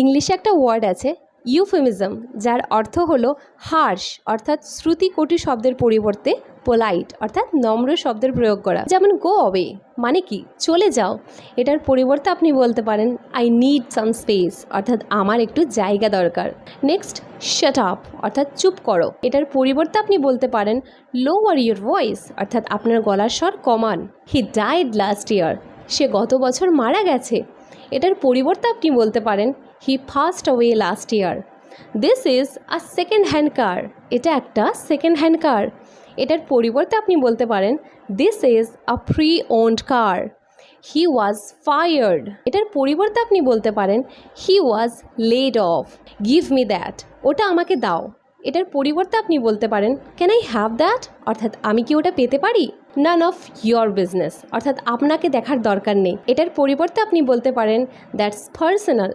ইংলিশে একটা ওয়ার্ড আছে ইউফেমিজম, যার অর্থ হলো হার্শ অর্থাৎ শ্রুতিকটু শব্দের পরিবর্তে পোলাইট অর্থাৎ নম্র শব্দের প্রয়োগ করা। যেমন গো অওয়ে মানে কি চলে যাও, এটার পরিবর্তে আপনি বলতে পারেন আই নিড সাম স্পেস অর্থাৎ আমার একটু জায়গা দরকার। নেক্সট শাট আপ অর্থাৎ চুপ করো, এটার পরিবর্তে আপনি বলতে পারেন লোয়ার ইউর ভয়েস অর্থাৎ আপনার গলার স্বর কমান। হি ডাইড লাস্ট ইয়ার, সে গত বছর মারা গেছে, এটার পরিবর্তে আপনি বলতে পারেন he passed away last year. This is a second hand car, এটা একটা সেকেন্ড হ্যান্ড কার, এটার পরিবর্তে আপনি বলতে পারেন this is a pre owned car. He was fired, এটার পরিবর্তে আপনি বলতে পারেন he was laid off. Give me that, ওটা আমাকে দাও, এটার পরিবর্তে আপনি বলতে পারেন ক্যান আই হ্যাভ দ্যাট অর্থাৎ আমি কি ওটা পেতে পারি। নান অফ ইয়োর বিজনেস অর্থাৎ আপনাকে দেখার দরকার নেই, এটার পরিবর্তে আপনি বলতে পারেন দ্যাটস পার্সোনাল।